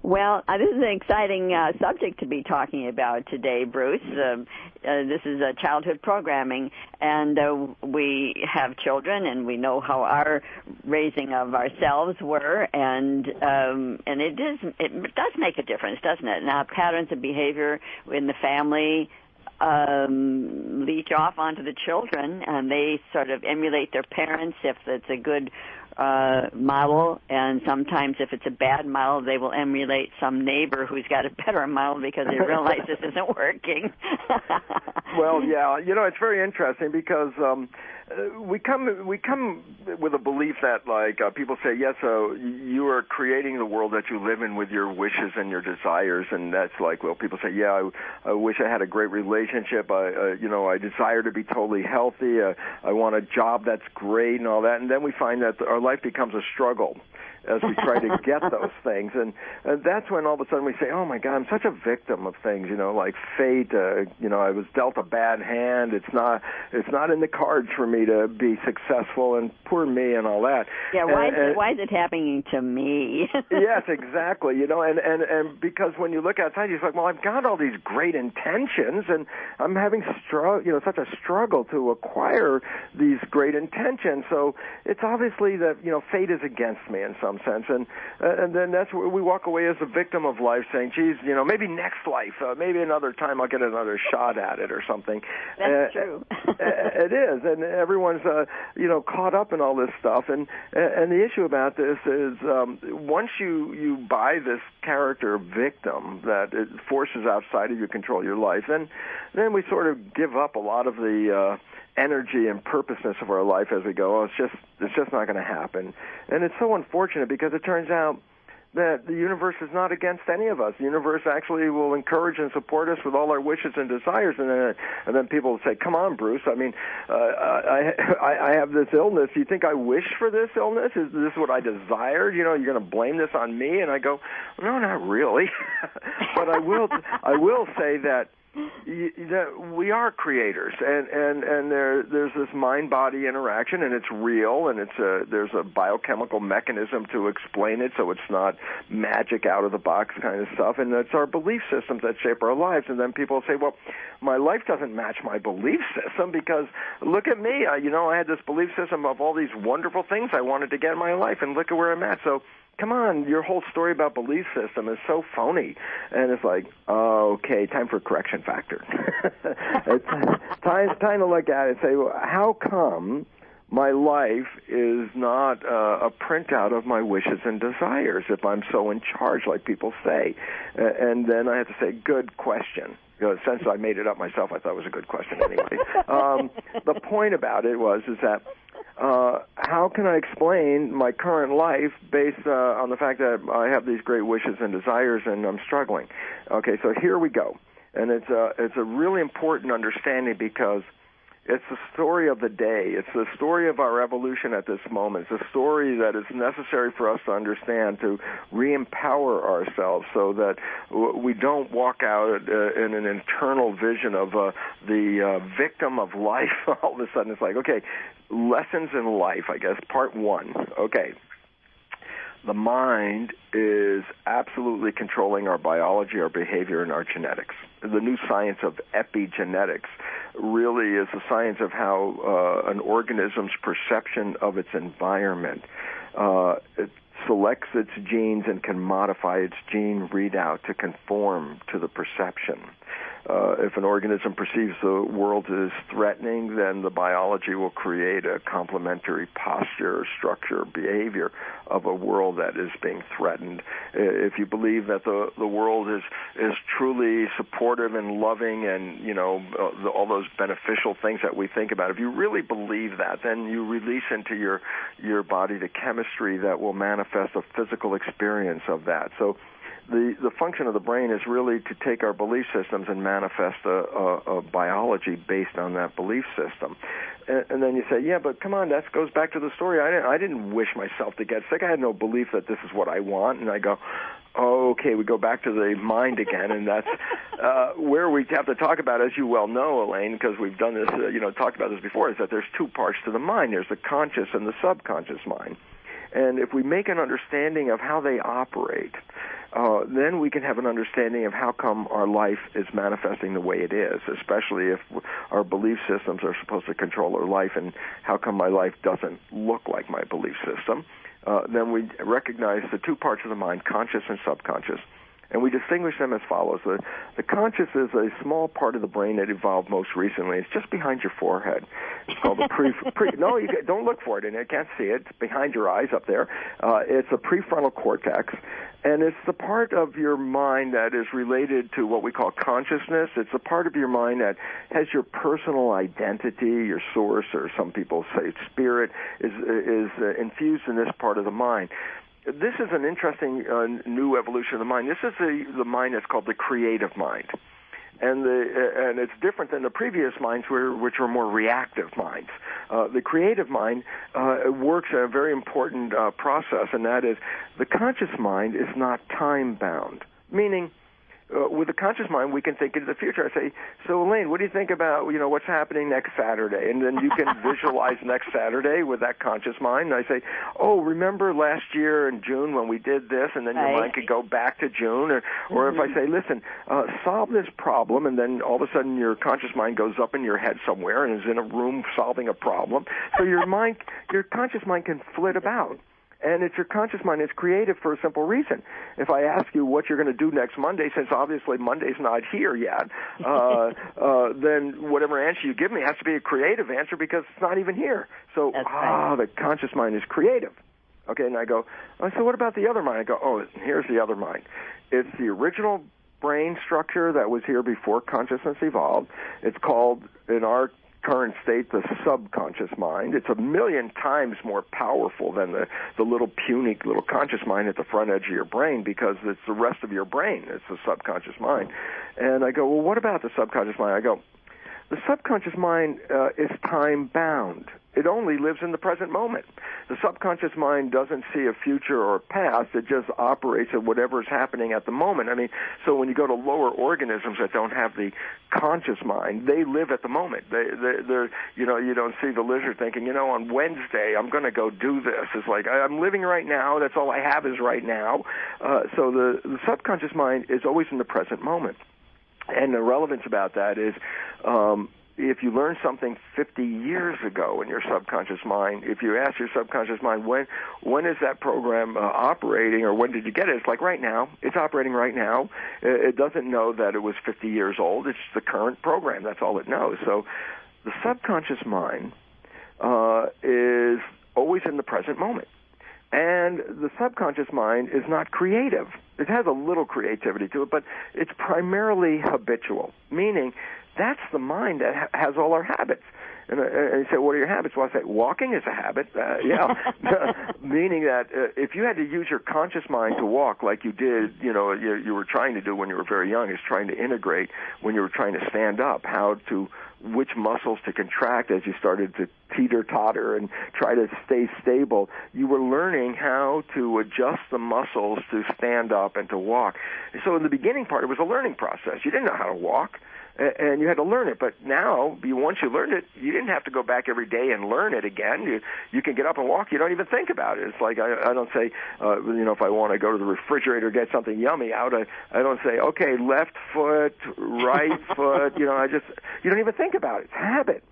Well, this is an exciting subject to be talking about today, Bruce. This is childhood programming, and we have children, and we know how our raising of ourselves were, and it does make a difference, doesn't it? Now, patterns of behavior in the family leech off onto the children, and they sort of emulate their parents if it's a good model, and sometimes if it's a bad model, they will emulate some neighbor who's got a better model because they realize this isn't working. Well, yeah, it's very interesting because we come with a belief that, like, people say, yes, you are creating the world that you live in with your wishes and your desires, and that's like, well, people say, yeah, I wish I had a great relationship. I desire to be totally healthy. I want a job that's great and all that, and then we find that our life becomes a struggle as we try to get those things, and that's when all of a sudden we say, oh my God, I'm such a victim of things, like fate. I was dealt a bad hand. It's not in the cards for me to be successful, and poor me, and all that. Yeah, why is it happening to me? Yes, exactly. And because when you look outside, you're like, well, I've got all these great intentions, and I'm having such a struggle to acquire these great intentions. So it's obviously that fate is against me in some sense, and then that's where we walk away as a victim of life, saying, geez, maybe next life, maybe another time I'll get another shot at it or something. That's true. It is, and everyone's caught up in all this stuff, and the issue about this is once you buy this character victim that it forces outside of your control your life, then we sort of give up a lot of the energy and purposeness of our life as we go. It's just not going to happen. And it's so unfortunate because it turns out that the universe is not against any of us. The universe actually will encourage and support us with all our wishes and desires. And then people will say, come on, Bruce, I mean, I have this illness. Do you think I wish for this illness? Is this what I desired? You're going to blame this on me? And I go, no, not really. But I will say that we are creators, and there's this mind-body interaction, and it's real, and there's a biochemical mechanism to explain it, so it's not magic out-of-the-box kind of stuff, and it's our belief systems that shape our lives. And then people say, well, my life doesn't match my belief system because look at me, I had this belief system of all these wonderful things I wanted to get in my life, and look at where I'm at. So come on, your whole story about belief system is so phony. And it's like, okay, time for correction factor. It's time to look at it and say, well, how come my life is not a printout of my wishes and desires if I'm so in charge, like people say? And then I have to say, good question. Since I made it up myself, I thought it was a good question anyway. The point about it is that how can I explain my current life based on the fact that I have these great wishes and desires and I'm struggling? Okay, so here we go. And it's a really important understanding because it's the story of the day. It's the story of our evolution at this moment. It's a story that is necessary for us to understand, to re-empower ourselves so that we don't walk out in an internal vision of the victim of life. All of a sudden it's like, okay, lessons in life, I guess, part one. Okay. The mind is absolutely controlling our biology, our behavior, and our genetics. The new science of epigenetics really is the science of how an organism's perception of its environment it selects its genes and can modify its gene readout to conform to the perception. If an organism perceives the world as threatening, then the biology will create a complementary posture, structure, behavior of a world that is being threatened. If you believe that the world is truly supportive and loving and, all those beneficial things that we think about, if you really believe that, then you release into your body the chemistry that will manifest a physical experience of that. So the function of the brain is really to take our belief systems and manifest a biology based on that belief system. And then you say, yeah, but come on, that goes back to the story. I didn't wish myself to get sick. I had no belief that this is what I want. And I go, oh, okay, we go back to the mind again, and that's where we have to talk about, as you well know, Elaine, because we've done this, talked about this before, is that there's two parts to the mind. There's the conscious and the subconscious mind. And if we make an understanding of how they operate, then we can have an understanding of how come our life is manifesting the way it is, especially if our belief systems are supposed to control our life, and how come my life doesn't look like my belief system. Then we recognize the two parts of the mind, conscious and subconscious. And we distinguish them as follows. The conscious is a small part of the brain that evolved most recently. It's just behind your forehead. It's called the no, you don't look for it, and you can't see it. It's behind your eyes up there. It's a prefrontal cortex, and it's the part of your mind that is related to what we call consciousness. It's a part of your mind that has your personal identity, your source, or some people say spirit, is infused in this part of the mind. This is an interesting new evolution of the mind. This is the mind that's called the creative mind. And it's different than the previous minds, which are more reactive minds. The creative mind works in a very important process, and that is the conscious mind is not time-bound, meaning with the conscious mind, we can think into the future. I say, so Elaine, what do you think about, what's happening next Saturday? And then you can visualize next Saturday with that conscious mind. And I say, oh, remember last year in June when we did this? And then your mind could go back to June. Or if I say, listen, solve this problem, and then all of a sudden your conscious mind goes up in your head somewhere and is in a room solving a problem. So your conscious mind can flit about. And it's your conscious mind. It's creative for a simple reason. If I ask you what you're going to do next Monday, since obviously Monday's not here yet, then whatever answer you give me has to be a creative answer because it's not even here. So, the conscious mind is creative. Okay, and I go, so what about the other mind? I go, oh, here's the other mind. It's the original brain structure that was here before consciousness evolved. It's called, in our current state, the subconscious mind. It's 1,000,000 times more powerful than the little puny little conscious mind at the front edge of your brain because it's the rest of your brain. It's the subconscious mind. And I go, well, what about the subconscious mind? I go, the subconscious mind is time-bound. It only lives in the present moment. The subconscious mind doesn't see a future or a past. It just operates at whatever is happening at the moment. I mean, so when you go to lower organisms that don't have the conscious mind, they live at the moment. They're you don't see the lizard thinking, on Wednesday I'm going to go do this. It's like, I'm living right now. That's all I have is right now. So the subconscious mind is always in the present moment. And the relevance about that is if you learn something 50 years ago in your subconscious mind, if you ask your subconscious mind, when is that program operating, or when did you get it? It's like right now. It's operating right now. It doesn't know that it was 50 years old. It's the current program. That's all it knows. So the subconscious mind is always in the present moment. And the subconscious mind is not creative. It has a little creativity to it, but it's primarily habitual, meaning that's the mind that has all our habits. And you say, what are your habits? Well, I say, walking is a habit. Meaning that if you had to use your conscious mind to walk like you did, you were trying to do when you were very young, is trying to integrate when you were trying to stand up, which muscles to contract as you started to teeter-totter and try to stay stable. You were learning how to adjust the muscles to stand up and to walk. So in the beginning part, it was a learning process. You didn't know how to walk, and you had to learn it. But now, once you learned it, you didn't have to go back every day and learn it again. You can get up and walk. You don't even think about it. It's like I don't say, if I want to go to the refrigerator get something yummy out, I don't say, okay, left foot, right foot. You don't even think about it. It's habit.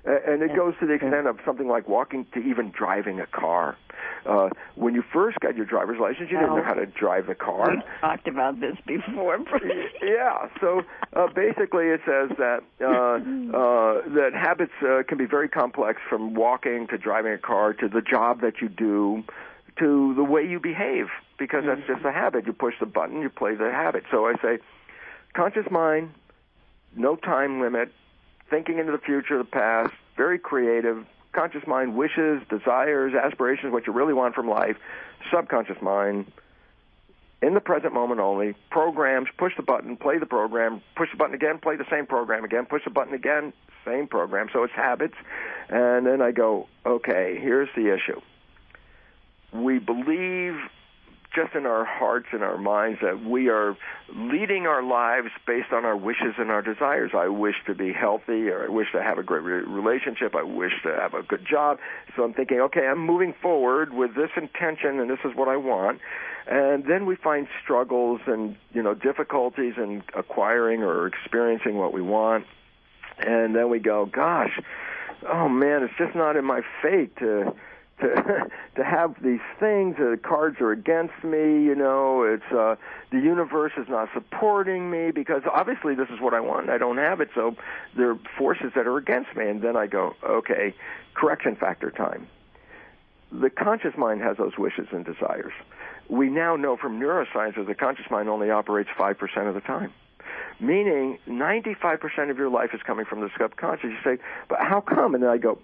And it goes to the extent of something like walking to even driving a car. When you first got your driver's license, you didn't know how to drive the car. We talked about this before. Yeah. So basically, it says that that habits can be very complex, from walking to driving a car to the job that you do to the way you behave, because that's just a habit. You push the button, you play the habit. So I say, conscious mind, no time limit, thinking into the future, the past, very creative. Conscious mind, wishes, desires, aspirations, what you really want from life. Subconscious mind, in the present moment only. Programs, push the button, play the program, push the button again, play the same program again, push the button again, same program. So it's habits. And then I go, okay, here's the issue. We believe just in our hearts and our minds that we are leading our lives based on our wishes and our desires. I wish to be healthy, or I wish to have a great relationship, I wish to have a good job. So I'm thinking, okay, I'm moving forward with this intention, and this is what I want. And then we find struggles and, difficulties in acquiring or experiencing what we want. And then we go, gosh, oh man, it's just not in my fate to have these things. The cards are against me. It's the universe is not supporting me because obviously this is what I want and I don't have it. So there are forces that are against me. And then I go, okay, correction factor time. The conscious mind has those wishes and desires. We now know from neuroscience that the conscious mind only operates 5% of the time. Meaning 95% of your life is coming from the subconscious. You say, but how come? And then I go,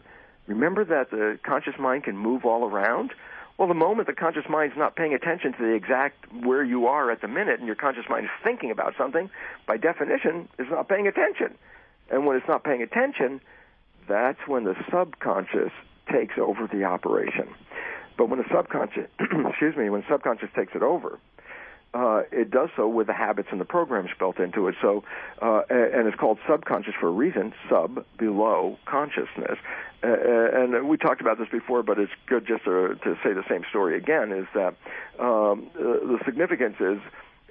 remember that the conscious mind can move all around? Well, the moment the conscious mind is not paying attention to the exact where you are at the minute and your conscious mind is thinking about something, by definition, is not paying attention. And when it's not paying attention, that's when the subconscious takes over the operation. But when the subconscious, when the subconscious takes it over, it does so with the habits and the programs built into it. So, and it's called subconscious for a reason, sub, below consciousness. And we talked about this before, but it's good just to say the same story again, is that the significance is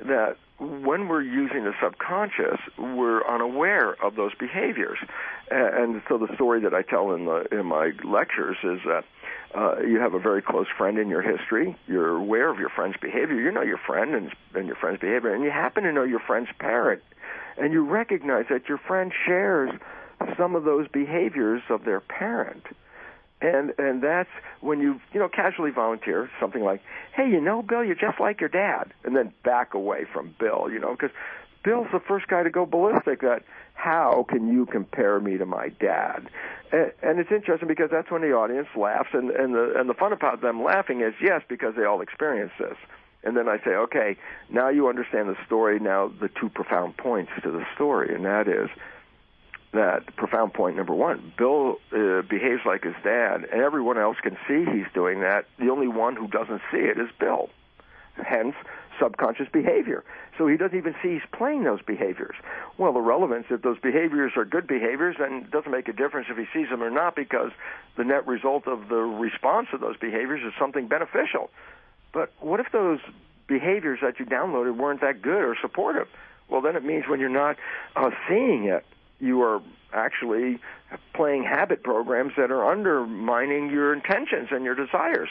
that when we're using the subconscious, we're unaware of those behaviors. And so the story that I tell in my lectures is that you have a very close friend in your history. You're aware of your friend's behavior. You know your friend and your friend's behavior, and you happen to know your friend's parent. And you recognize that your friend shares some of those behaviors of their parent. And that's when you casually volunteer something like, hey, Bill, you're just like your dad, and then back away from Bill, because Bill's the first guy to go ballistic that, how can you compare me to my dad? And it's interesting because that's when the audience laughs, and the fun about them laughing is, yes, because they all experience this. And then I say, okay, now you understand the story, now the two profound points to the story, and that is, that profound point number one, Bill behaves like his dad, and everyone else can see he's doing that. The only one who doesn't see it is Bill, hence subconscious behavior. So he doesn't even see he's playing those behaviors. Well, the relevance, if those behaviors are good behaviors, then it doesn't make a difference if he sees them or not, because the net result of the response to those behaviors is something beneficial. But what if those behaviors that you downloaded weren't that good or supportive? Well, then it means when you're not seeing it, you are actually playing habit programs that are undermining your intentions and your desires.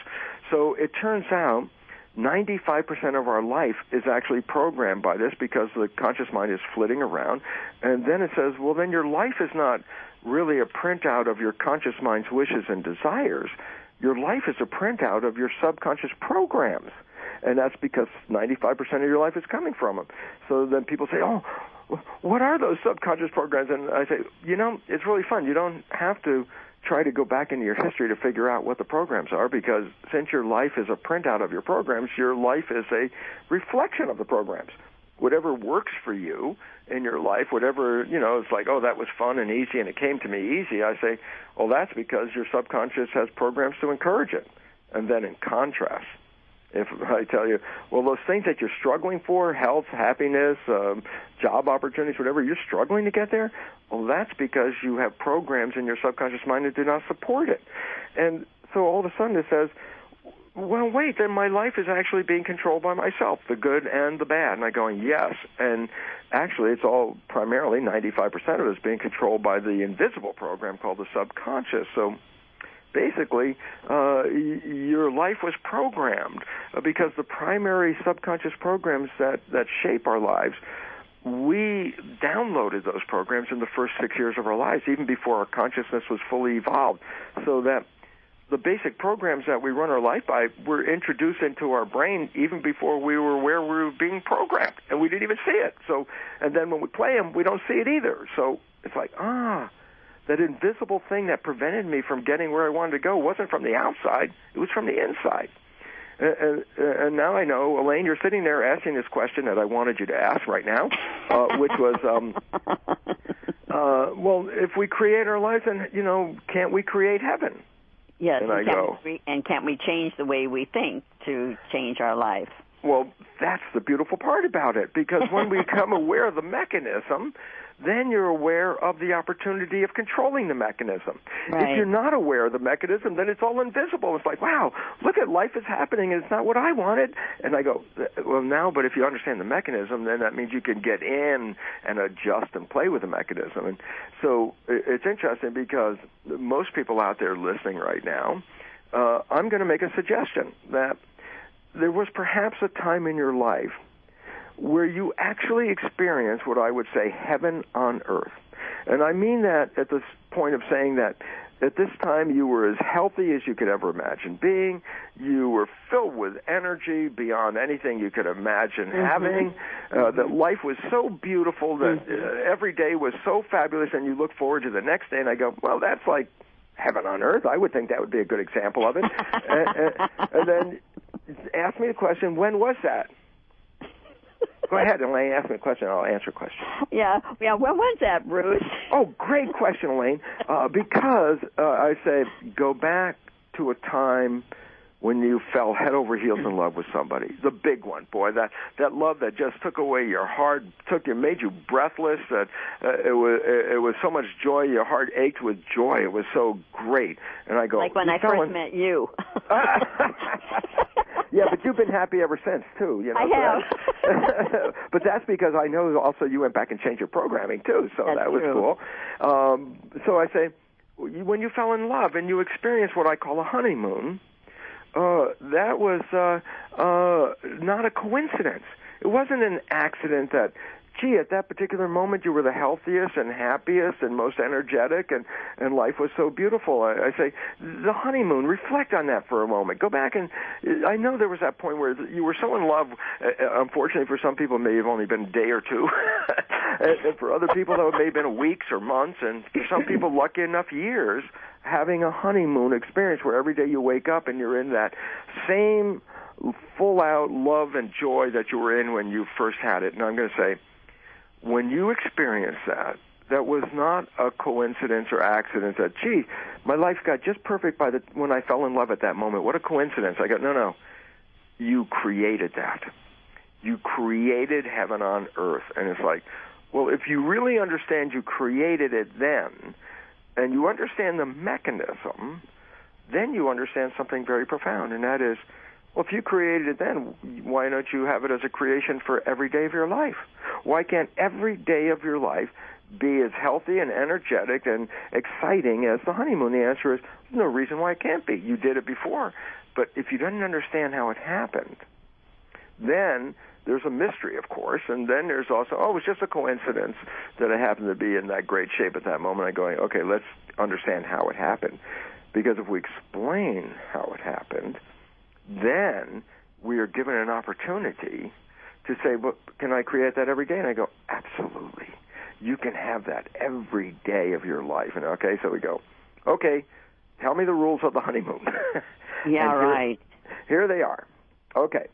So it turns out 95% of our life is actually programmed by this because the conscious mind is flitting around. And then it says, well, then your life is not really a printout of your conscious mind's wishes and desires. Your life is a printout of your subconscious programs. And that's because 95% of your life is coming from them. So then people say, oh, what are those subconscious programs? And I say, it's really fun. You don't have to try to go back into your history to figure out what the programs are, because since your life is a printout of your programs, your life is a reflection of the programs. Whatever works for you in your life, whatever, it's like, oh, that was fun and easy and it came to me easy. I say, well, that's because your subconscious has programs to encourage it. And then in contrast, if I tell you, well, those things that you're struggling for, health, happiness, job opportunities, whatever, you're struggling to get there, well, that's because you have programs in your subconscious mind that do not support it. And so all of a sudden it says, well, wait, then my life is actually being controlled by myself, the good and the bad. And I'm going, yes. And actually it's all primarily 95% of it is being controlled by the invisible program called the subconscious. So basically, your life was programmed because the primary subconscious programs that shape our lives, we downloaded those programs in the first 6 years of our lives, even before our consciousness was fully evolved. So that the basic programs that we run our life by were introduced into our brain even before we were aware we were being programmed, and we didn't even see it. So, and then when we play them, we don't see it either. So it's like, that invisible thing that prevented me from getting where I wanted to go wasn't from the outside, it was from the inside. And now I know, Elaine, you're sitting there asking this question that I wanted you to ask right now, which was, well, if we create our lives, then, can't we create heaven? Yes, and I go, can't we change the way we think to change our life? Well, that's the beautiful part about it, because when we become aware of the mechanism, then you're aware of the opportunity of controlling the mechanism. Right. If you're not aware of the mechanism, then it's all invisible. It's like, wow, look at life is happening, and it's not what I wanted. And I go, well, now, but if you understand the mechanism, then that means you can get in and adjust and play with the mechanism. And so it's interesting because most people out there listening right now, I'm going to make a suggestion that there was perhaps a time in your life where you actually experienced what I would say heaven on earth. And I mean that at this point of saying that at this time you were as healthy as you could ever imagine being. You were filled with energy beyond anything you could imagine having. That life was so beautiful that every day was so fabulous, and you look forward to the next day. And I go, well, that's like heaven on earth. I would think that would be a good example of it. And then ask me the question, when was that? Go ahead, Elaine. Ask me a question. I'll answer a question. Yeah. When was that, Bruce? Oh, great question, Elaine. Because I say go back to a time when you fell head over heels in love with somebody, the big one, boy. That love that just took away your heart, made you breathless. That it was so much joy. Your heart ached with joy. It was so great. And I go, like when I first met you. Yeah, but you've been happy ever since, too. You know, I have. But that's because I know also you went back and changed your programming, too, so that's that was true. cool. So I say, when you fell in love and you experienced what I call a honeymoon, that was not a coincidence. It wasn't an accident that, gee, at that particular moment you were the healthiest and happiest and most energetic, and life was so beautiful. I say, the honeymoon, reflect on that for a moment. Go back and, I know there was that point where you were so in love, unfortunately for some people it may have only been a day or two, and for other people though it may have been weeks or months, and for some people lucky enough years, having a honeymoon experience where every day you wake up and you're in that same full-out love and joy that you were in when you first had it. And I'm going to say, when you experience that, that was not a coincidence or accident that, gee, my life got just perfect when I fell in love at that moment. What a coincidence. I go, no. You created that. You created heaven on earth. And it's like, well, if you really understand you created it then, and you understand the mechanism, then you understand something very profound, and that is, well, if you created it then, why don't you have it as a creation for every day of your life? Why can't every day of your life be as healthy and energetic and exciting as the honeymoon? The answer is, there's no reason why it can't be. You did it before. But if you didn't understand how it happened, then there's a mystery, of course, and then there's also, it was just a coincidence that I happened to be in that great shape at that moment. I'm going, okay, let's understand how it happened. Because if we explain how it happened, then we are given an opportunity to say, well, can I create that every day? And I go, absolutely. You can have that every day of your life. And okay, so we go, okay, tell me the rules of the honeymoon. Yeah, right. Here they are. Okay.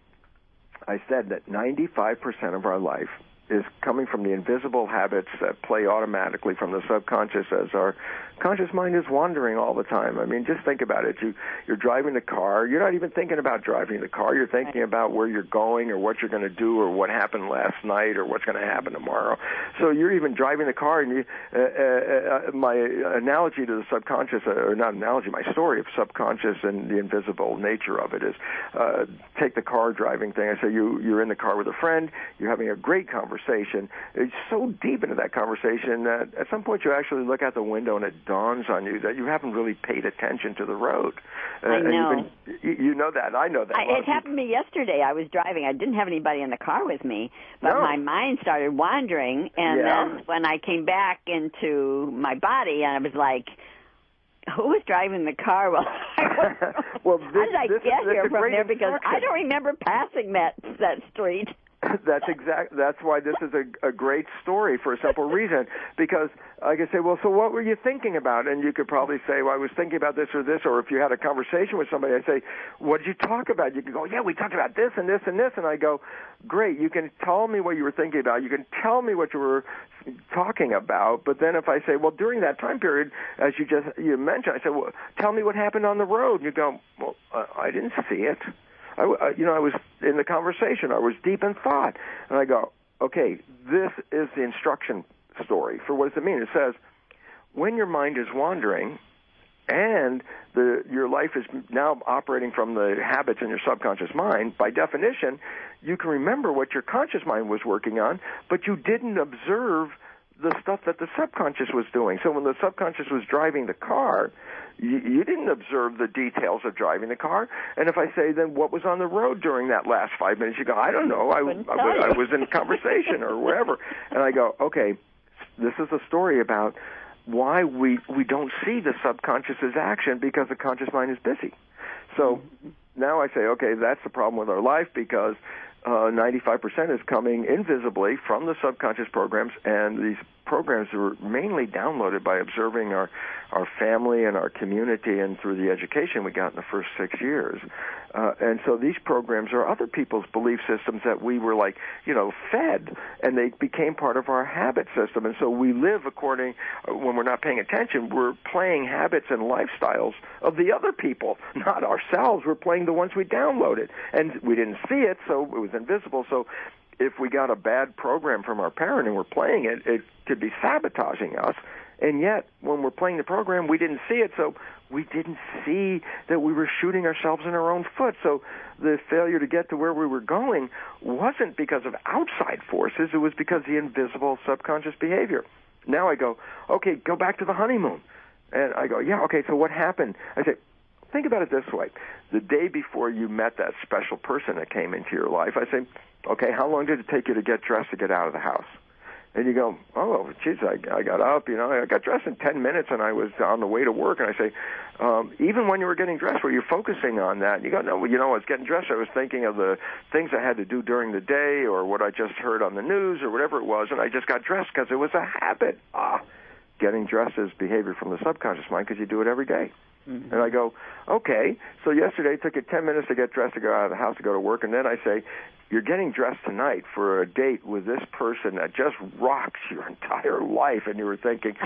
I said that 95% of our life is coming from the invisible habits that play automatically from the subconscious as our conscious mind is wandering all the time. I mean, just think about it. You're driving the car. You're not even thinking about driving the car. You're thinking about where you're going or what you're going to do or what happened last night or what's going to happen tomorrow. So you're even driving the car, and my analogy to the subconscious, or not analogy, my story of subconscious and the invisible nature of it is, take the car driving thing. I say you're in the car with a friend. You're having a great conversation. It's so deep into that conversation that at some point you actually look out the window and it dawns on you that you haven't really paid attention to the road. I know. You know that. I know that. It happened to me yesterday. I was driving. I didn't have anybody in the car with me, but my mind started wandering, and then when I came back into my body, I was like, who was driving the car? Well, how did I get here from there? Because I don't remember passing that street. That's why this is a great story for a simple reason, because I could say, well, so what were you thinking about? And you could probably say, well, I was thinking about this or this, or if you had a conversation with somebody, I'd say, what did you talk about? You could go, yeah, we talked about this and this and this, and I go, great, you can tell me what you were thinking about, you can tell me what you were talking about, but then if I say, well, during that time period, as you mentioned, I said, well, tell me what happened on the road, and you go, well, I didn't see it. I was in the conversation. I was deep in thought. And I go, okay, this is the instruction story. For what does it mean? It says, when your mind is wandering and your life is now operating from the habits in your subconscious mind, by definition, you can remember what your conscious mind was working on, but you didn't observe the stuff that the subconscious was doing. So when the subconscious was driving the car, you didn't observe the details of driving the car. And if I say, then what was on the road during that last 5 minutes? You go, I don't know. I was in conversation or wherever. And I go, okay, this is a story about why we don't see the subconscious's action because the conscious mind is busy. So now I say, okay, that's the problem with our life because 95% is coming invisibly from the subconscious programs, and these programs were mainly downloaded by observing our family and our community and through the education we got in the first 6 years. And so these programs are other people's belief systems that we were fed, and they became part of our habit system. And so we live according, when we're not paying attention, we're playing habits and lifestyles of the other people, not ourselves. We're playing the ones we downloaded. And we didn't see it, so it was invisible. So if we got a bad program from our parent and we're playing it, it could be sabotaging us. And yet, when we're playing the program, we didn't see it, so we didn't see that we were shooting ourselves in our own foot. So the failure to get to where we were going wasn't because of outside forces. It was because of the invisible subconscious behavior. Now I go, okay, go back to the honeymoon. And I go, yeah, okay, so what happened? I say, think about it this way. The day before you met that special person that came into your life, I say, okay, how long did it take you to get dressed to get out of the house? And you go, oh, geez, I got up, I got dressed in 10 minutes and I was on the way to work. And I say, even when you were getting dressed, were you focusing on that? And you go, no, I was getting dressed. I was thinking of the things I had to do during the day or what I just heard on the news or whatever it was. And I just got dressed because it was a habit. Getting dressed is behavior from the subconscious mind because you do it every day. Mm-hmm. And I go, okay, so yesterday it took you 10 minutes to get dressed to go out of the house to go to work. And then I say, you're getting dressed tonight for a date with this person that just rocks your entire life. And you were thinking,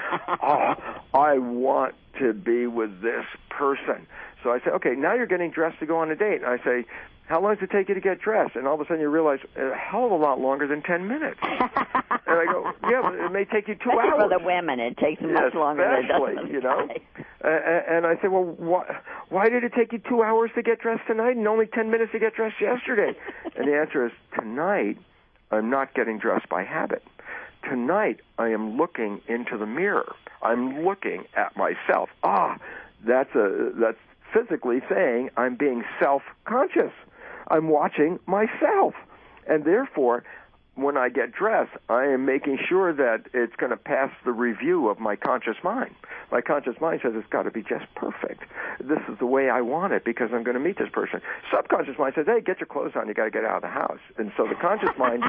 oh, I want to be with this person. So I say, okay, now you're getting dressed to go on a date. And I say, how long does it take you to get dressed? And all of a sudden you realize a hell of a lot longer than 10 minutes. And I go, yeah, but it may take you 2 hours. For the women, it takes much longer than it does. And I say, well, why did it take you 2 hours to get dressed tonight and only 10 minutes to get dressed yesterday? And the answer is, tonight I'm not getting dressed by habit. Tonight I am looking into the mirror. I'm looking at myself. That's physically saying I'm being self-conscious. I'm watching myself. And therefore, when I get dressed, I am making sure that it's going to pass the review of my conscious mind. My conscious mind says it's got to be just perfect. This is the way I want it because I'm going to meet this person. Subconscious mind says, hey, get your clothes on. You got to get out of the house. And so the conscious mind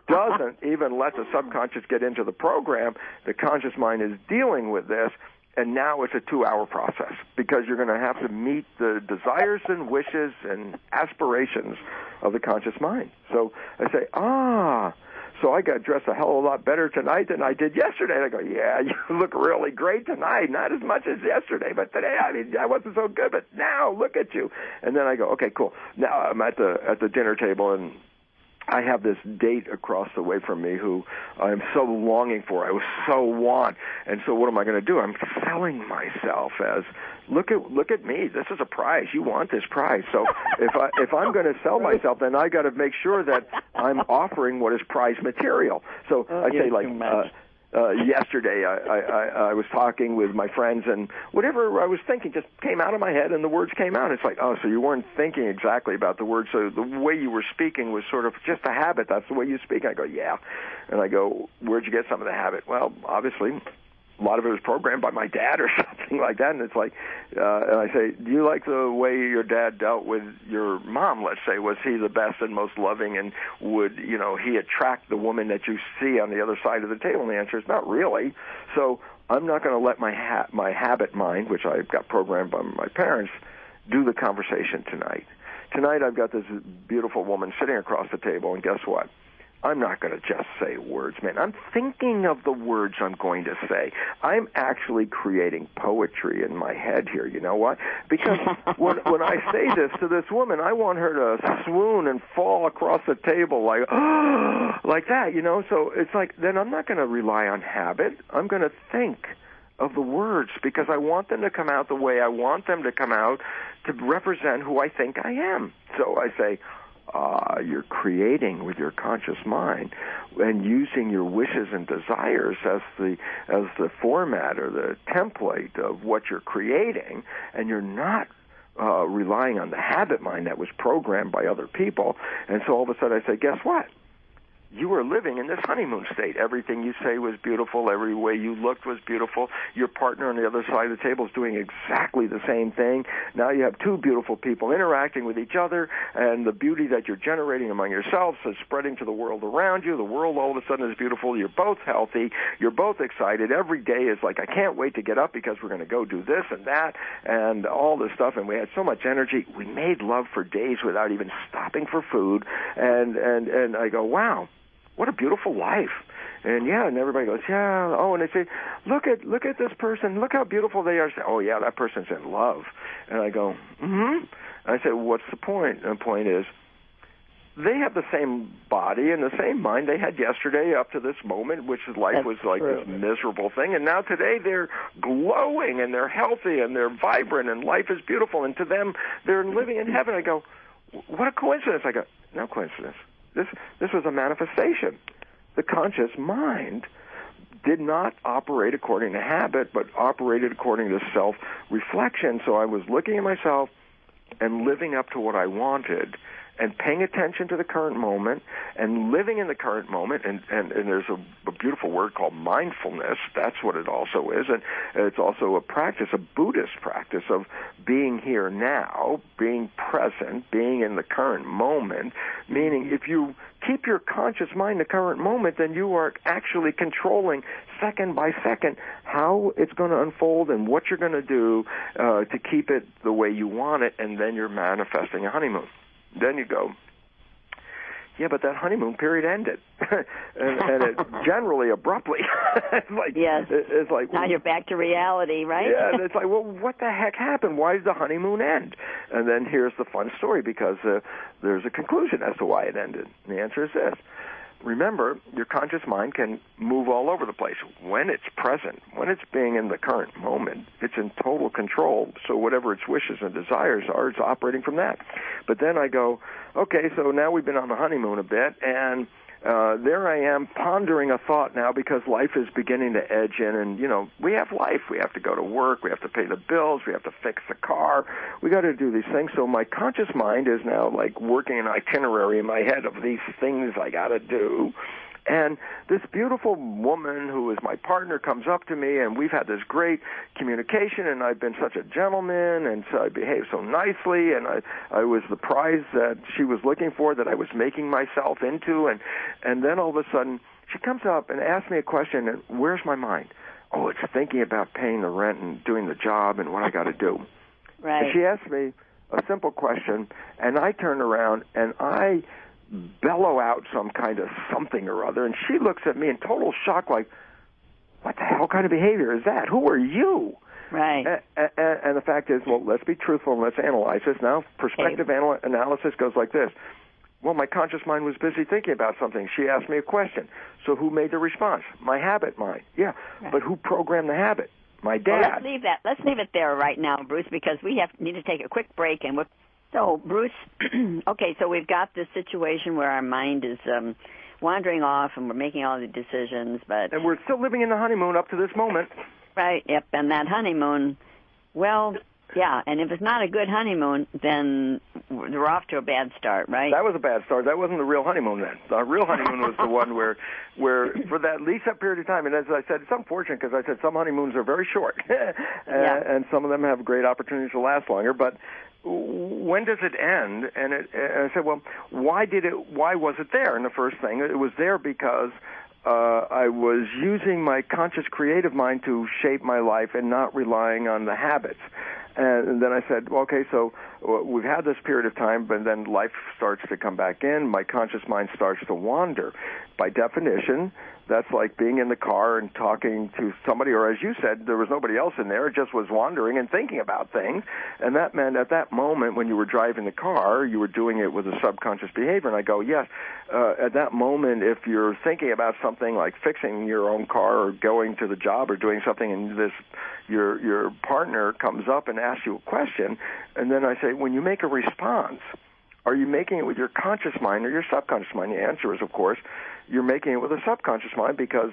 doesn't even let the subconscious get into the program. The conscious mind is dealing with this. And now it's a 2-hour process because you're going to have to meet the desires and wishes and aspirations of the conscious mind. So I say, so I got dressed a hell of a lot better tonight than I did yesterday. And I go, yeah, you look really great tonight. Not as much as yesterday, but today, I wasn't so good, but now look at you. And then I go, okay, cool. Now I'm at the dinner table and I have this date across the way from me who I'm so longing for. I so want. And so what am I going to do? I'm selling myself as, look at me. This is a prize. You want this prize. So if I'm going to sell myself, then I got to make sure that I'm offering what is prize material. So I say yesterday I was talking with my friends and whatever I was thinking just came out of my head and the words came out. It's like, oh, so you weren't thinking exactly about the words. So the way you were speaking was sort of just a habit. That's the way you speak. I go, yeah. And I go, where'd you get some of the habit? Well, obviously, a lot of it was programmed by my dad or something like that. And it's like, and I say, do you like the way your dad dealt with your mom, let's say? Was he the best and most loving? And would, he attract the woman that you see on the other side of the table? And the answer is not really. So I'm not going to let my habit mind, which I got programmed by my parents, do the conversation tonight. Tonight I've got this beautiful woman sitting across the table, and guess what? I'm not going to just say words, man. I'm thinking of the words I'm going to say. I'm actually creating poetry in my head here. You know why? Because when I say this to this woman, I want her to swoon and fall across the table like, oh, like that, you know? So it's like, then I'm not going to rely on habit. I'm going to think of the words because I want them to come out the way I want them to come out to represent who I think I am. So I say, you're creating with your conscious mind and using your wishes and desires as the format or the template of what you're creating, and you're not relying on the habit mind that was programmed by other people. And so all of a sudden I say, guess what? You are living in this honeymoon state. Everything you say was beautiful. Every way you looked was beautiful. Your partner on the other side of the table is doing exactly the same thing. Now you have two beautiful people interacting with each other, and the beauty that you're generating among yourselves is spreading to the world around you. The world all of a sudden is beautiful. You're both healthy. You're both excited. Every day is like, I can't wait to get up because we're going to go do this and that and all this stuff. And we had so much energy. We made love for days without even stopping for food. And I go, wow. What a beautiful life. And and everybody goes, yeah. Oh, and they say, look at this person. Look how beautiful they are. I say, oh, yeah, that person's in love. And I go, mm-hmm. And I say, well, what's the point? And the point is, they have the same body and the same mind they had yesterday up to this moment, which is life was like this miserable thing. And now today they're glowing and they're healthy and they're vibrant and life is beautiful. And to them, they're living in heaven. I go, what a coincidence. I go, no coincidence. This was a manifestation. The conscious mind did not operate according to habit, but operated according to self-reflection. So I was looking at myself and living up to what I wanted and paying attention to the current moment and living in the current moment. And there's a beautiful word called mindfulness. That's what it also is. And it's also a practice, a Buddhist practice of being here now, being present, being in the current moment, meaning if you keep your conscious mind in the current moment, then you are actually controlling second by second how it's going to unfold and what you're going to do to keep it the way you want it, and then you're manifesting a honeymoon. Then you go, yeah, but that honeymoon period ended, and it generally abruptly. It's like now you're back to reality, right? Yeah, and it's like, well, what the heck happened? Why did the honeymoon end? And then here's the fun story, because there's a conclusion as to why it ended. And the answer is this. Remember, your conscious mind can move all over the place. When it's present, when it's being in the current moment, it's in total control. So whatever its wishes and desires are, it's operating from that. But then I go, okay, so now we've been on the honeymoon a bit, and there I am pondering a thought now, because life is beginning to edge in, and, you know, we have life. We have to go to work. We have to pay the bills. We have to fix the car. We got to do these things. So my conscious mind is now like working an itinerary in my head of these things I got to do. And this beautiful woman who is my partner comes up to me, and we've had this great communication, and I've been such a gentleman, and so I behaved so nicely, and I was the prize that she was looking for, that I was making myself into, and then all of a sudden she comes up and asks me a question, and where's my mind? Oh, it's thinking about paying the rent and doing the job and what I got to do. Right. And she asked me a simple question, and I turn around and I bellow out some kind of something or other, and she looks at me in total shock like, what the hell kind of behavior is that? Who are you? Right. And the fact is, well, let's be truthful and let's analyze this. Now, perspective analysis goes like this. Well, my conscious mind was busy thinking about something. She asked me a question. So who made the response? My habit mind. Yeah, right. But who programmed the habit? My dad. Well, let's leave it there right now, Bruce, because we need to take a quick break, and So, Bruce, okay, so we've got this situation where our mind is wandering off and we're making all the decisions, but... And we're still living in the honeymoon up to this moment. Right, yep, and that honeymoon, well, yeah, and if it's not a good honeymoon, then we're off to a bad start, right? That was a bad start. That wasn't the real honeymoon then. The real honeymoon was the one where for that least up period of time, and as I said, it's unfortunate because I said some honeymoons are very short, and some of them have great opportunities to last longer, but... When does it end? And I said, well, why was it there? And the first thing, it was there because I was using my conscious creative mind to shape my life and not relying on the habits. And then I said, well, okay, so we've had this period of time, but then life starts to come back in. My conscious mind starts to wander. By definition, that's like being in the car and talking to somebody, or as you said, there was nobody else in there. It just was wandering and thinking about things. And that meant at that moment when you were driving the car, you were doing it with a subconscious behavior. And I go, yes, at that moment, if you're thinking about something like fixing your own car or going to the job or doing something, and your partner comes up and asks you a question, and then I say, when you make a response, are you making it with your conscious mind or your subconscious mind? The answer is, of course, you're making it with a subconscious mind, because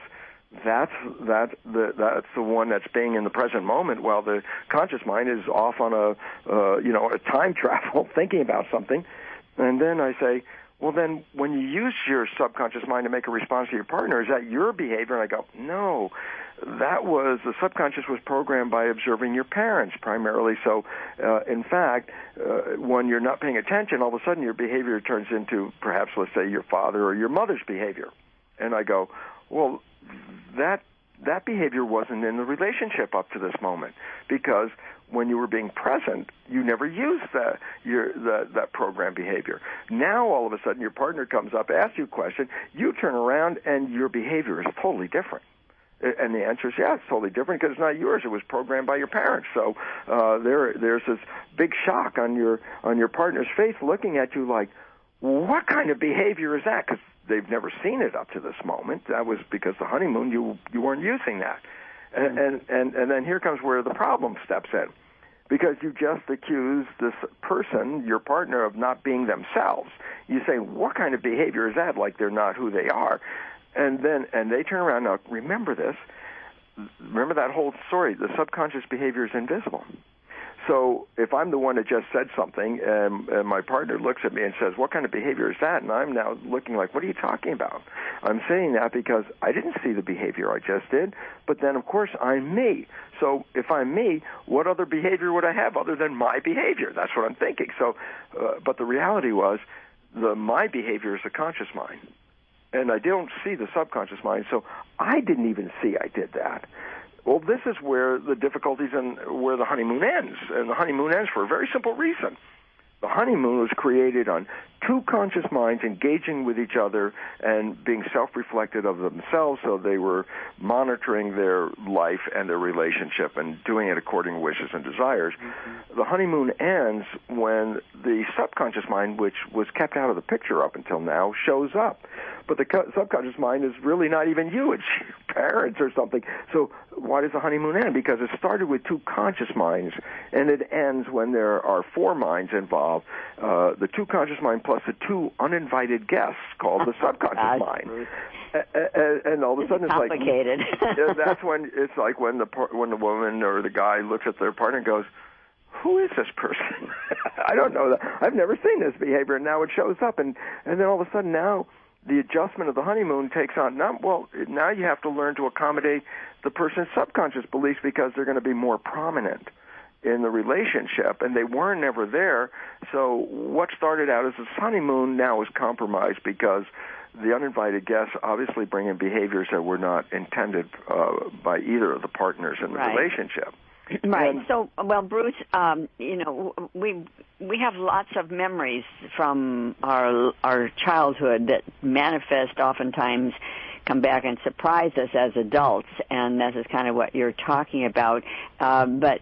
that's the one that's being in the present moment, while the conscious mind is off on a time travel thinking about something. And then I say, well, then when you use your subconscious mind to make a response to your partner, is that your behavior? And I go, no, the subconscious was programmed by observing your parents primarily. So, in fact, when you're not paying attention, all of a sudden your behavior turns into perhaps, let's say, your father or your mother's behavior. And I go, well, that behavior wasn't in the relationship up to this moment, because when you were being present, you never used that program behavior. Now, all of a sudden, your partner comes up, asks you a question, you turn around, and your behavior is totally different. And the answer is, yeah, it's totally different, because it's not yours. It was programmed by your parents. So there's this big shock on your partner's face, looking at you like, what kind of behavior is that? Because they've never seen it up to this moment. That was because the honeymoon, you weren't using that. And then here comes where the problem steps in, because you just accused this person, your partner, of not being themselves. You say, what kind of behavior is that? Like they're not who they are. And they turn around. Now, remember this. Remember that whole story. The subconscious behavior is invisible. So if I'm the one that just said something, and my partner looks at me and says, what kind of behavior is that? And I'm now looking like, what are you talking about? I'm saying that because I didn't see the behavior I just did, but then, of course, I'm me. So if I'm me, what other behavior would I have other than my behavior? That's what I'm thinking. So, but the reality was, my behavior is the conscious mind, and I don't see the subconscious mind, so I didn't even see I did that. Well, this is where the difficulties and where the honeymoon ends. And the honeymoon ends for a very simple reason. The honeymoon was created on two conscious minds engaging with each other and being self-reflected of themselves, so they were monitoring their life and their relationship and doing it according to wishes and desires. Mm-hmm. The honeymoon ends when the subconscious mind, which was kept out of the picture up until now, shows up. But the subconscious mind is really not even you. It's your parents or something. So why does the honeymoon end? Because it started with two conscious minds, and it ends when there are four minds involved, the two conscious mind plus the two uninvited guests called the subconscious mind. And all of a sudden it's complicated. Like, that's when it's like when the woman or the guy looks at their partner and goes, who is this person? I don't know that. I've never seen this behavior, and now it shows up. And then all of a sudden now the adjustment of the honeymoon takes on, now you have to learn to accommodate the person's subconscious beliefs, because they're going to be more prominent in the relationship, and they weren't ever there. So what started out as a honeymoon now is compromised, because the uninvited guests obviously bring in behaviors that were not intended by either of the partners in the relationship. Right. So, well, Bruce, we have lots of memories from our childhood that manifest oftentimes, come back and surprise us as adults, and this is kind of what you're talking about. But,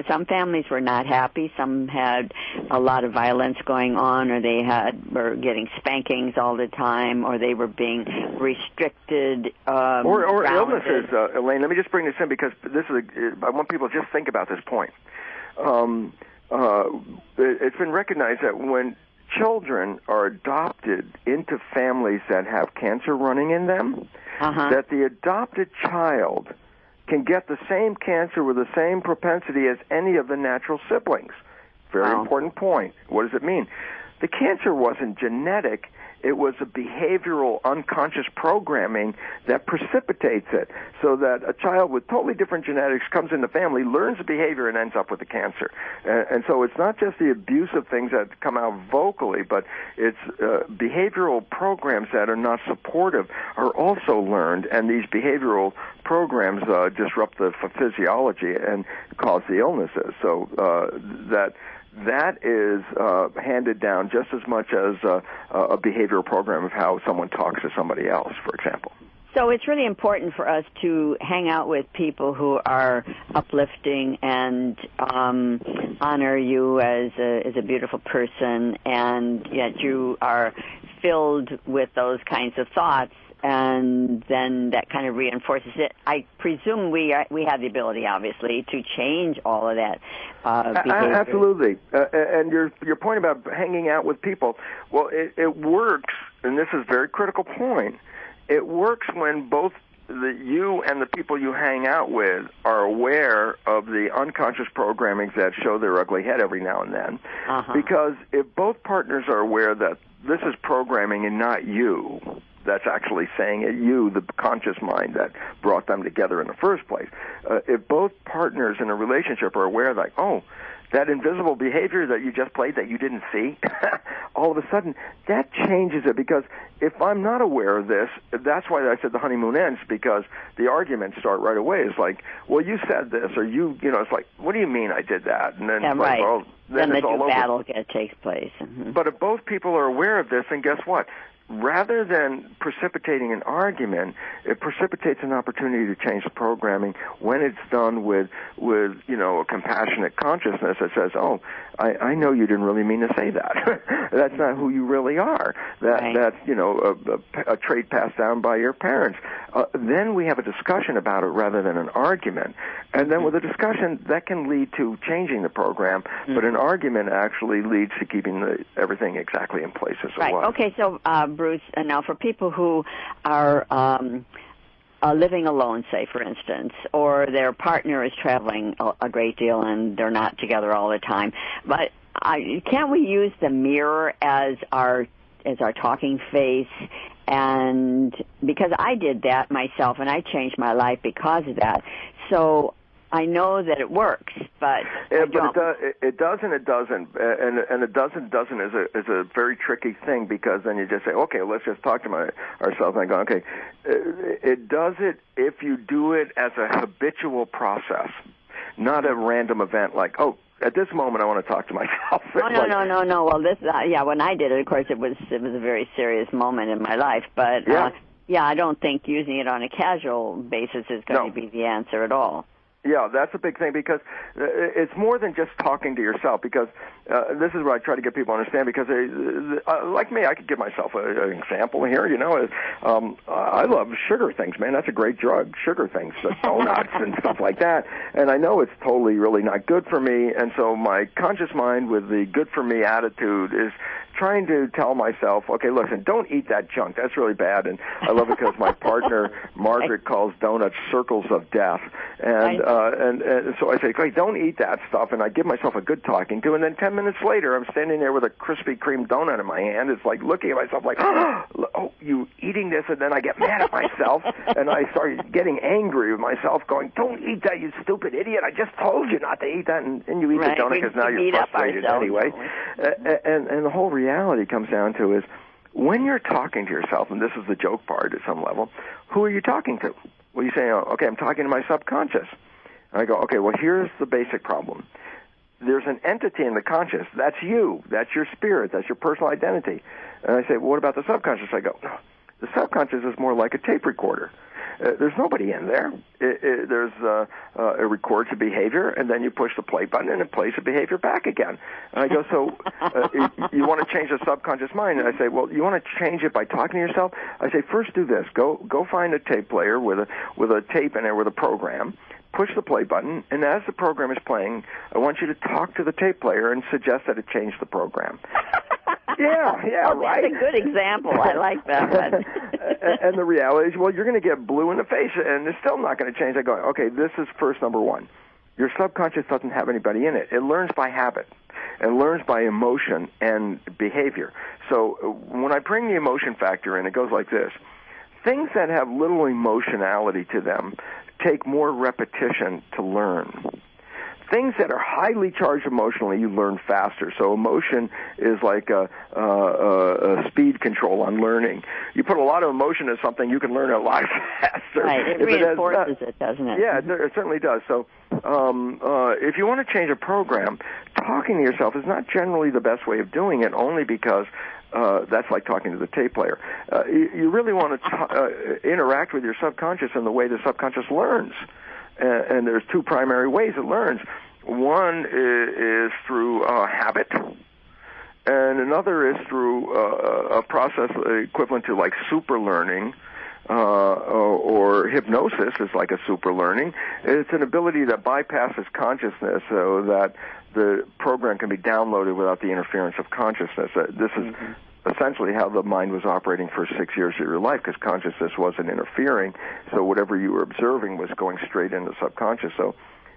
some families were not happy. Some had a lot of violence going on, or they were getting spankings all the time, or they were being restricted. Or illnesses, Elaine. Let me just bring this in, because I want people to just think about this point. It's been recognized that when children are adopted into families that have cancer running in them, that the adopted child can get the same cancer with the same propensity as any of the natural siblings. Very important point. What does it mean? The cancer wasn't genetic. It was a behavioral unconscious programming that precipitates it, so that a child with totally different genetics comes in the family, learns the behavior, and ends up with the cancer. And so it's not just the abusive things that come out vocally, but it's behavioral programs that are not supportive are also learned, and these behavioral programs disrupt the physiology and cause the illnesses. So that is handed down just as much as a behavioral program of how someone talks to somebody else, for example. So it's really important for us to hang out with people who are uplifting and honor you as a beautiful person, and yet you are filled with those kinds of thoughts, and then that kind of reinforces it. I presume we have the ability, obviously, to change all of that behavior. Absolutely. And your point about hanging out with people, well, it works, and this is a very critical point. It works when both you and the people you hang out with are aware of the unconscious programmings that show their ugly head every now and then. Because if both partners are aware that this is programming and not you, that's actually saying it, you, the conscious mind that brought them together in the first place. If both partners in a relationship are aware that, oh, that invisible behavior that you just played that you didn't see, all of a sudden, that changes it, because if I'm not aware of this, that's why I said the honeymoon ends, because the arguments start right away. It's like, well, you said this, or you know, it's like, what do you mean I did that? And then, right. Well, then the it's all over. battle takes place. But if both people are aware of this, then guess what? Rather than precipitating an argument, it precipitates an opportunity to change the programming when it's done with a compassionate consciousness that says, oh, I know you didn't really mean to say that. That's not who you really are. That's a trait passed down by your parents. Then we have a discussion about it rather than an argument. And then with a discussion, that can lead to changing the program, but an argument actually leads to keeping everything exactly in place as it was. Okay, so Bruce, and now for people who are living alone, say, for instance, or their partner is traveling a great deal and they're not together all the time, but can't we use the mirror as our talking face? And because I did that myself, and I changed my life because of that, so I know that it works, but it does and it doesn't, and it doesn't is a very tricky thing, because then you just say, okay, let's just talk to ourselves. And I go, okay, it does it if you do it as a habitual process, not a random event like, oh, at this moment I want to talk to myself. No. Well, this, when I did it, of course, it was a very serious moment in my life, but I don't think using it on a casual basis is going to be the answer at all. Yeah, that's a big thing, because it's more than just talking to yourself, because this is what I try to get people to understand, because like me, I could give myself an example here, I love sugar things, man. That's a great drug, sugar things, donuts and stuff like that, and I know it's totally really not good for me, and so my conscious mind with the good for me attitude is trying to tell myself, okay, listen, don't eat that junk. That's really bad. And I love it because my partner, Margaret, calls donuts circles of death. And so I say, okay, don't eat that stuff. And I give myself a good talking to. And then 10 minutes later, I'm standing there with a Krispy Kreme donut in my hand. It's like looking at myself like, oh, you eating this? And then I get mad at myself. And I start getting angry with myself going, don't eat that, you stupid idiot. I just told you not to eat that. And you eat the donut because now you're frustrated anyway. And the whole reality comes down to is when you're talking to yourself, and this is the joke part at some level, who are you talking to? Well, you say, okay, I'm talking to my subconscious. And I go, okay, well, here's the basic problem. There's an entity in the conscious. That's you. That's your spirit. That's your personal identity. And I say, well, what about the subconscious? I go, no, the subconscious is more like a tape recorder. There's nobody in there. It records a behavior, and then you push the play button, and it plays the behavior back again. And I go, so you want to change the subconscious mind? And I say, well, you want to change it by talking to yourself? I say, first do this. Go find a tape player with a tape in there with a program. Push the play button, and as the program is playing, I want you to talk to the tape player and suggest that it change the program. Yeah, right. That's a good example. I like that one. And the reality is, well, you're going to get blue in the face, and it's still not going to change. I go, okay, this is first number one. Your subconscious doesn't have anybody in it. It learns by habit. It learns by emotion and behavior. So when I bring the emotion factor in, it goes like this. Things that have little emotionality to them take more repetition to learn. things that are highly charged emotionally, you learn faster. So emotion is like a speed control on learning. You put a lot of emotion into something, you can learn it a lot faster. Right, it reinforces it, doesn't it? Yeah, it certainly does. So if you want to change a program, talking to yourself is not generally the best way of doing it, only because that's like talking to the tape player. You really want to interact with your subconscious in the way the subconscious learns. And there's two primary ways it learns. One is through habit, and another is through a process equivalent to like super learning, or hypnosis is like a super learning. It's an ability that bypasses consciousness so that the program can be downloaded without the interference of consciousness. This is essentially how the mind was operating for 6 years of your life, because consciousness wasn't interfering, so whatever you were observing was going straight into subconscious. So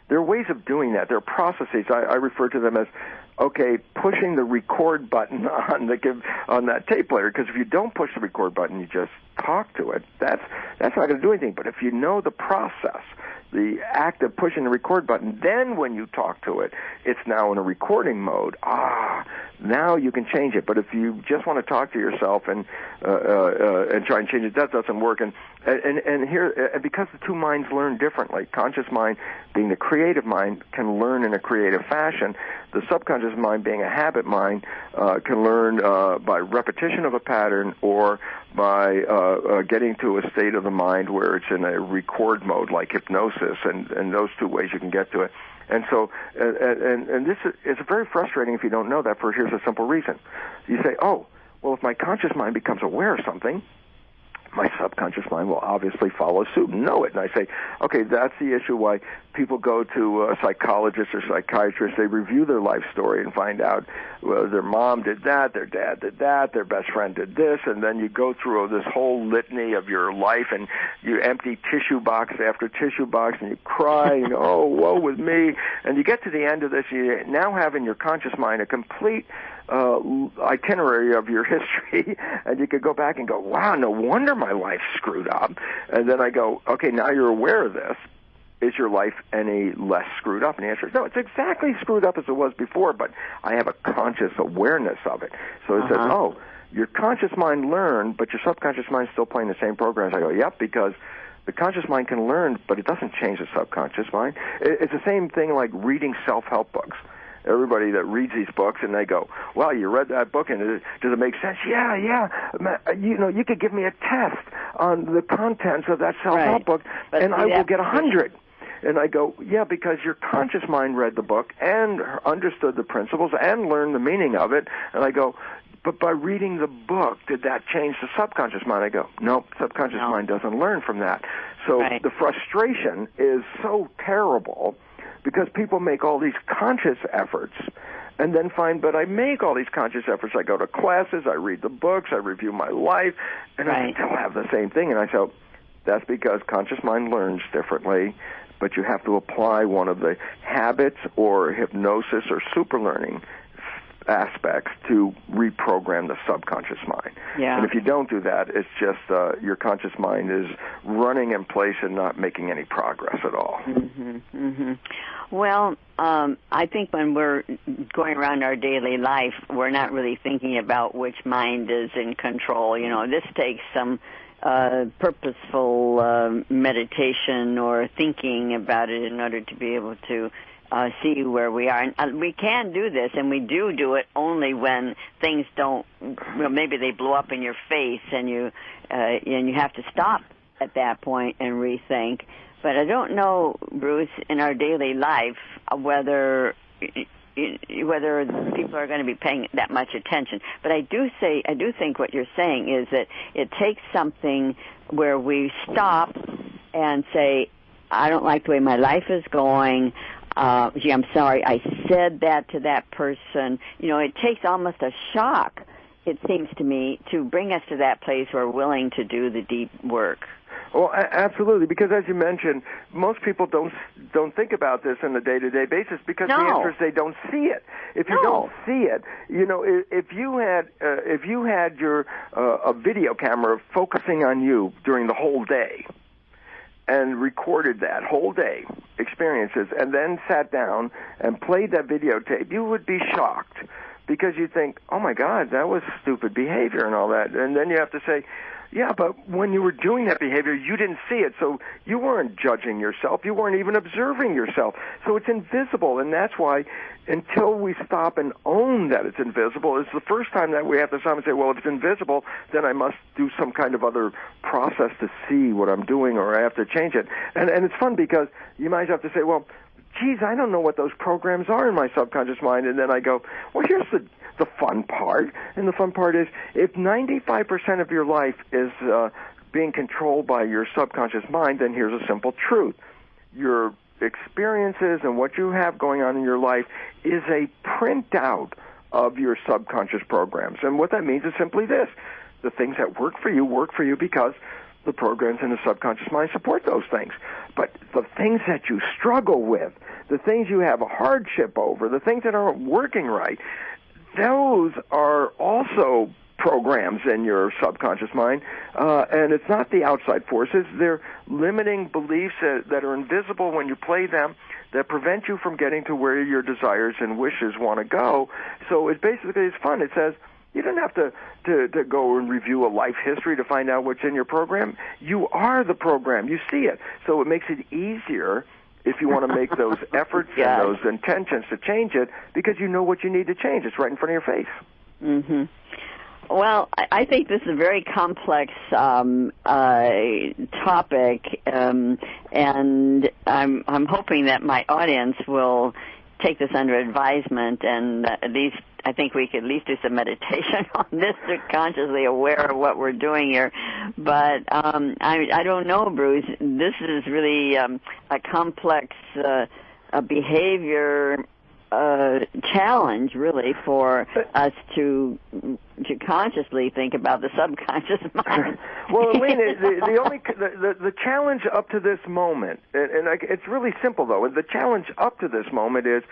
there are ways of doing that. There are processes. I refer to them as, okay, pushing the record button on that tape player, because if you don't push the record button, you just talk to it. That's not going to do anything. But if you know the process, the act of pushing the record button, then when you talk to it, it's now in a recording mode. Now you can change it. But if you just want to talk to yourself and try and change it, that doesn't work. And because the two minds learn differently, conscious mind being the creative mind can learn in a creative fashion. The subconscious mind being a habit mind can learn by repetition of a pattern or by getting to a state of the mind where it's in a record mode like hypnosis, and those two ways you can get to it. And so, and this is very frustrating if you don't know that, for here's a simple reason. You say, oh, well, if my conscious mind becomes aware of something, my subconscious mind will obviously follow suit and know it. And I say, okay, that's the issue why people go to a psychologist or psychiatrist. They review their life story and find out, well, their mom did that, their dad did that, their best friend did this, and then you go through this whole litany of your life, and you empty tissue box after tissue box, and you cry, and oh, woe with me. And you get to the end of this, you now have in your conscious mind a complete itinerary of your history, and you could go back and go, wow, no wonder my life's screwed up. And then I go, okay, now you're aware of this. Is your life any less screwed up? And the answer is no, it's exactly screwed up as it was before, but I have a conscious awareness of it. So it says, oh, your conscious mind learned, but your subconscious mind's still playing the same programs. I go, yep, because the conscious mind can learn, but it doesn't change the subconscious mind. It's the same thing like reading self-help books. Everybody that reads these books, and they go, well, you read that book, and does it make sense? Yeah. You could give me a test on the contents of that self-help book, and I will get 100. And I go, yeah, because your conscious mind read the book and understood the principles and learned the meaning of it. And I go, but by reading the book, did that change the subconscious mind? I go, nope, subconscious mind doesn't learn from that. So the frustration is so terrible, because people make all these conscious efforts and then find, but I make all these conscious efforts. I go to classes, I read the books, I review my life, and I still have the same thing. And I say, that's because conscious mind learns differently, but you have to apply one of the habits or hypnosis or super learning aspects to reprogram the subconscious mind. Yeah. And if you don't do that, it's just your conscious mind is running in place and not making any progress at all. Well, I think when we're going around our daily life, we're not really thinking about which mind is in control. You know, this takes some purposeful meditation or thinking about it in order to be able to see where we are. And we can do this, and we do it only when things don't, maybe they blow up in your face, and you have to stop at that point and rethink. But I don't know, Bruce, in our daily life whether people are going to be paying that much attention. But I do think what you're saying is that it takes something where we stop and say, I don't like the way my life is going. Gee, I'm sorry, I said that to that person. You know, it takes almost a shock, it seems to me, to bring us to that place where we're willing to do the deep work. Well, absolutely, because as you mentioned, most people don't think about this on a day-to-day basis because the answer is they don't see it. If you don't see it, you know, if you had your a video camera focusing on you during the whole day, and recorded that whole day experiences and then sat down and played that videotape, you would be shocked because you think, oh, my God, that was stupid behavior and all that. And then you have to say, yeah, but when you were doing that behavior, you didn't see it, so you weren't judging yourself. You weren't even observing yourself. So it's invisible, and that's why until we stop and own that it's invisible, it's the first time that we have to stop and say, well, if it's invisible, then I must do some kind of other process to see what I'm doing, or I have to change it. And it's fun because you might have to say, well, geez, I don't know what those programs are in my subconscious mind. And then I go, well, here's the fun part. And the fun part is if 95% of your life is being controlled by your subconscious mind, then here's a simple truth. Your experiences and what you have going on in your life is a printout of your subconscious programs. And what that means is simply this. The things that work for you because the programs in the subconscious mind support those things. But the things that you struggle with, the things you have a hardship over, the things that aren't working right, those are also programs in your subconscious mind, and it's not the outside forces. They're limiting beliefs that are invisible when you play them that prevent you from getting to where your desires and wishes want to go. So it basically is fun. It says, you don't have to go and review a life history to find out what's in your program. You are the program. You see it. So it makes it easier if you want to make those efforts and those intentions to change it because you know what you need to change. It's right in front of your face. Mm-hmm. Well, I think this is a very complex topic, and I'm hoping that my audience will take this under advisement, and at least I think we could at least do some meditation on this to consciously aware of what we're doing here. But I don't know, Bruce. This is really a complex behavior challenge, really, for us to consciously think about the subconscious mind. Well, Elaine, the challenge up to this moment, and it's really simple though. The challenge up to this moment is,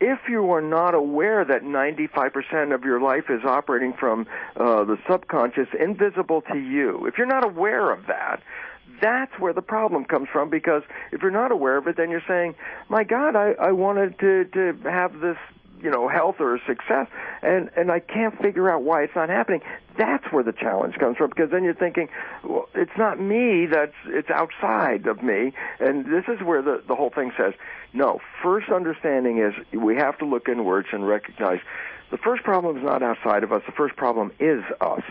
if you are not aware that 95% of your life is operating from the subconscious, invisible to you, if you're not aware of that, that's where the problem comes from, because if you're not aware of it, then you're saying, my God, I wanted to have this, health or success, and I can't figure out why it's not happening. That's where the challenge comes from, because then you're thinking, well, it's not me, it's outside of me, and this is where the whole thing says, no, first understanding is we have to look inwards and recognize the first problem is not outside of us. The first problem is us.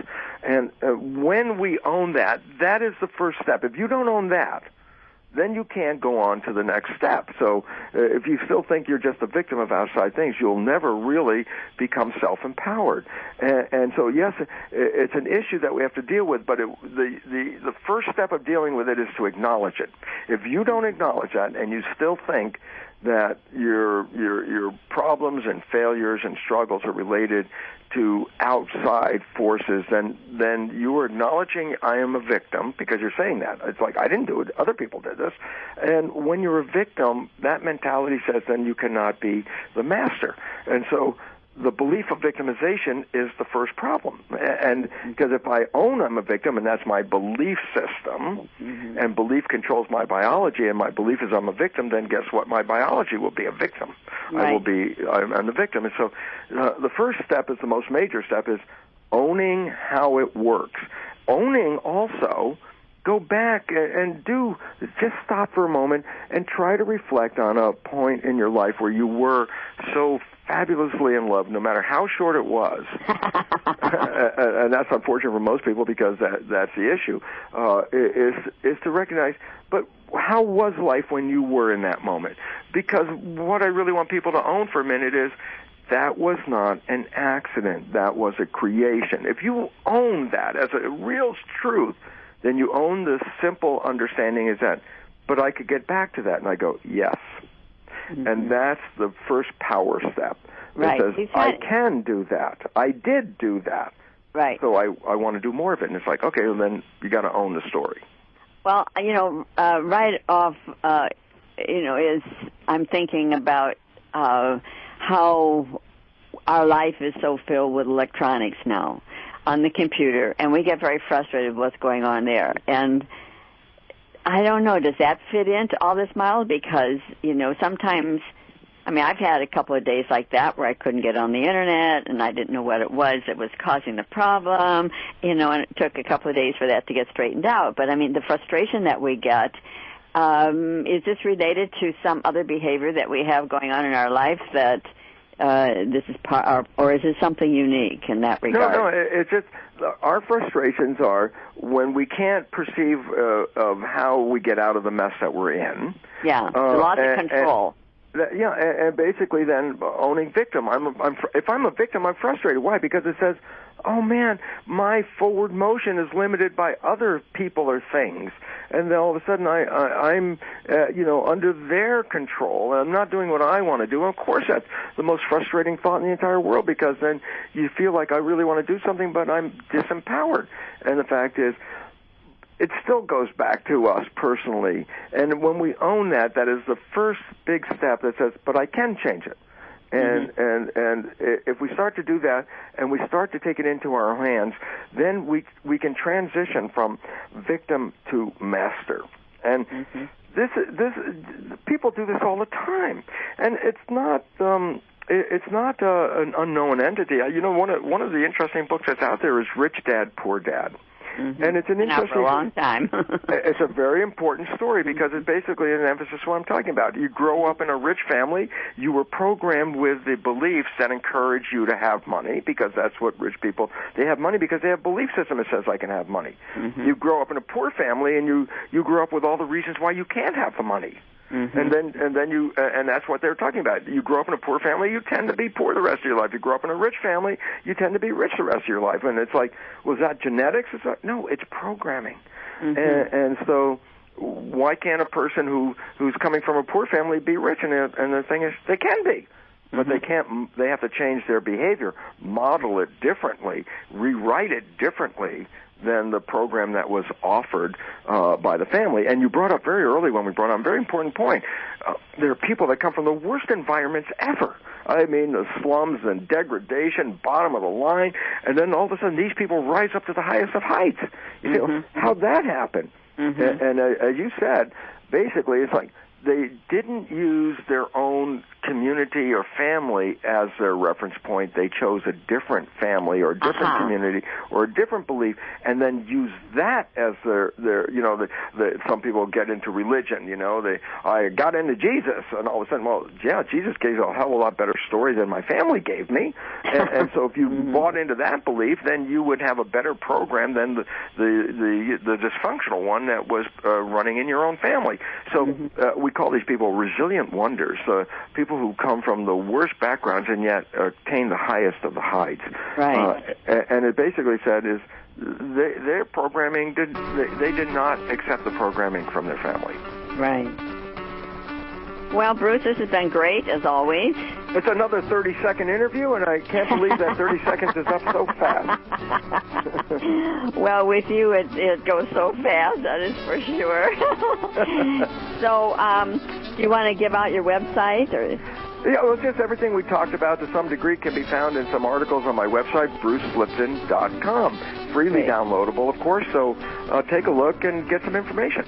And when we own that, that is the first step. If you don't own that, then you can't go on to the next step. So if you still think you're just a victim of outside things, you'll never really become self-empowered. And so, yes, it's an issue that we have to deal with, but the first step of dealing with it is to acknowledge it. If you don't acknowledge that and you still think that your problems and failures and struggles are related to outside forces, then you are acknowledging I am a victim, because you're saying that. It's like, I didn't do it, other people did this. And when you're a victim, that mentality says then you cannot be the master. And so the belief of victimization is the first problem. And because if I own I'm a victim, and that's my belief system, and belief controls my biology, and my belief is I'm a victim, then guess what? My biology will be a victim. Right. I'm the victim. And so the first step is the most major step, is owning how it works. Owning also, go back and just stop for a moment and try to reflect on a point in your life where you were so fabulously in love, no matter how short it was. And that's unfortunate for most people, because that's the issue, is to recognize, but how was life when you were in that moment? Because what I really want people to own for a minute is, that was not an accident. That was a creation. If you own that as a real truth, then you own the simple understanding is that, but I could get back to that. And I go, yes. Mm-hmm. And that's the first power step. Right. It says, I can do that. I did do that. Right. So I want to do more of it. And it's like, okay, well, then you got to own the story. Well, right off, I'm thinking about how our life is so filled with electronics now on the computer, and we get very frustrated with what's going on there. And I don't know. Does that fit into all this, Miles? Because, sometimes, I've had a couple of days like that where I couldn't get on the Internet and I didn't know what it was that was causing the problem, and it took a couple of days for that to get straightened out. But, the frustration that we get, is this related to some other behavior that we have going on in our life that this is part, or is it something unique in that regard? No, it's just our frustrations are when we can't perceive of how we get out of the mess that we're in. Yeah, the loss of control. And basically then owning victim. If I'm a victim, I'm frustrated. Why? Because it says, oh man, my forward motion is limited by other people or things, and then all of a sudden I'm under their control, and I'm not doing what I want to do. And of course, that's the most frustrating thought in the entire world, because then you feel like I really want to do something, but I'm disempowered. And the fact is, it still goes back to us personally. And when we own that, that is the first big step that says, but I can change it. And if we start to do that and we start to take it into our hands, then we can transition from victim to master. And this people do this all the time. And it's not an unknown entity. One of the interesting books that's out there is Rich Dad, Poor Dad. And it's an interesting. For a long time. It's a very important story because it's basically an emphasis on what I'm talking about. You grow up in a rich family. You were programmed with the beliefs that encourage you to have money, because that's what rich people, they have money because they have a belief system that says I can have money. You grow up in a poor family, and you grow up with all the reasons why you can't have the money. And then you and that's what they're talking about. You grow up in a poor family, you tend to be poor the rest of your life. You grow up in a rich family, you tend to be rich the rest of your life. And it's like, was that genetics? No, it's programming. And so why can't a person who's coming from a poor family be rich? And the thing is, they can be. But they can't. They have to change their behavior, model it differently, rewrite it differently than the program that was offered by the family. And you brought up very early when we brought on a very important point. There are people that come from the worst environments ever. The slums and degradation, bottom of the line, and then all of a sudden these people rise up to the highest of heights. How'd that happen? And as you said, basically it's like they didn't use their own community or family as their reference point. They chose a different family or a different community or a different belief, and then use that as their some people get into religion. I got into Jesus, and all of a sudden, well, yeah, Jesus gave a hell of a lot better story than my family gave me, and so if you bought into that belief, then you would have a better program than the dysfunctional one that was running in your own family. So we call these people resilient wonders, people who come from the worst backgrounds and yet attain the highest of the heights. Right. And it basically said is their programming they did not accept the programming from their family. Right. Well, Bruce, this has been great, as always. It's another 30-second interview, and I can't believe that 30 seconds is up so fast. Well, with you, it goes so fast, that is for sure. So, do you want to give out your website? Or? Yeah, well, just everything we talked about to some degree can be found in some articles on my website, brucelipton.com. Freely downloadable, of course, so take a look and get some information.